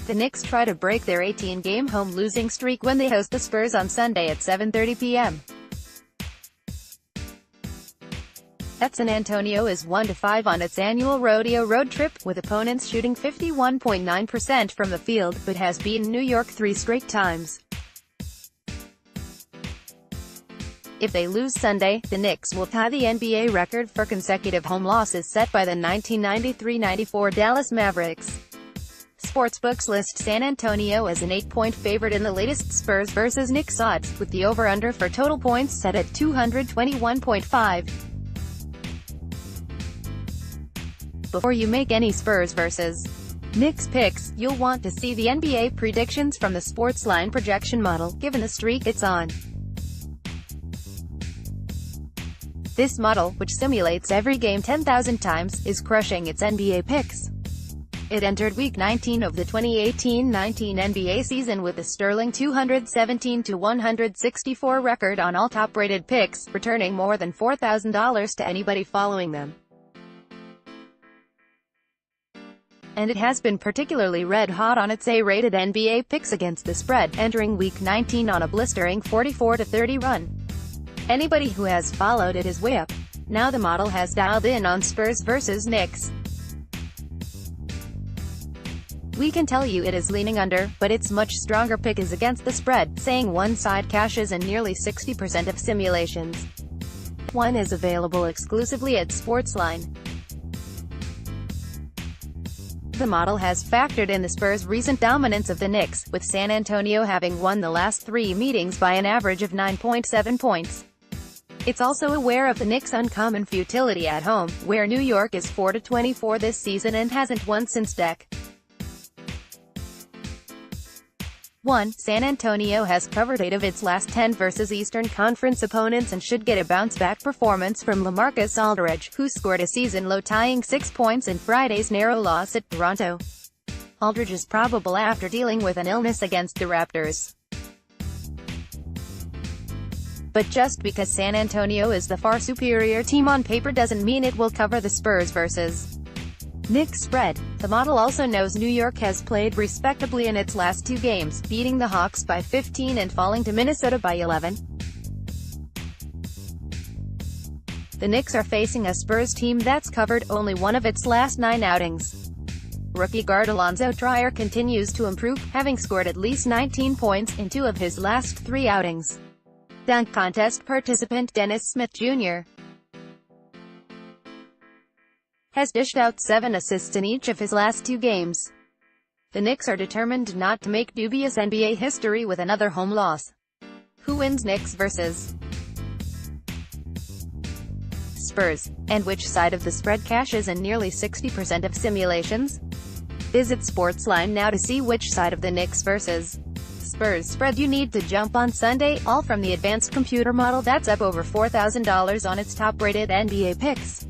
The Knicks try to break their 18-game home losing streak when they host the Spurs on Sunday at 7:30 p.m. San Antonio is 1-5 on its annual Rodeo Road Trip, with opponents shooting 51.9% from the field, but has beaten New York 3 straight times. If they lose Sunday, the Knicks will tie the NBA record for consecutive home losses set by the 1993-94 Dallas Mavericks. Sportsbooks list San Antonio as an 8-point favorite in the latest Spurs vs. Knicks odds, with the over-under for total points set at 221.5. Before you make any Spurs vs. Knicks picks, you'll want to see the NBA predictions from the Sportsline projection model, given the streak it's on. This model, which simulates every game 10,000 times, is crushing its NBA picks. It entered Week 19 of the 2018-19 NBA season with a sterling 217-164 record on all top-rated picks, returning more than $4,000 to anybody following them. And it has been particularly red-hot on its A-rated NBA picks against the spread, entering Week 19 on a blistering 44-30 run. Anybody who has followed it is way up. Now the model has dialed in on Spurs vs. Knicks. We can tell you it is leaning under, but its much stronger pick is against the spread, saying one side cashes in nearly 60% of simulations. One is available exclusively at Sportsline. The model has factored in the Spurs' recent dominance of the Knicks, with San Antonio having won the last 3 meetings by an average of 9.7 points. It's also aware of the Knicks' uncommon futility at home, where New York is 4-24 this season and hasn't won since Dec. 1. San Antonio has covered 8 of its last 10 versus Eastern Conference opponents and should get a bounce-back performance from LaMarcus Aldridge, who scored a season-low-tying 6 points in Friday's narrow loss at Toronto. Aldridge is probable after dealing with an illness against the Raptors. But just because San Antonio is the far superior team on paper doesn't mean it will cover the Spurs vs. Knicks spread. The model also knows New York has played respectably in its last 2 games, beating the Hawks by 15 and falling to Minnesota by 11. The Knicks are facing a Spurs team that's covered only 1 of its last 9 outings. Rookie guard Alonzo Trier continues to improve, having scored at least 19 points in 2 of his last 3 outings. Dunk contest participant Dennis Smith Jr. has dished out 7 assists in each of his last 2 games. The Knicks are determined not to make dubious NBA history with another home loss. Who wins Knicks vs. Spurs, and which side of the spread cashes in nearly 60% of simulations? Visit Sportsline now to see which side of the Knicks vs. Spurs spread you need to jump on Sunday, all from the advanced computer model that's up over $4,000 on its top-rated NBA picks.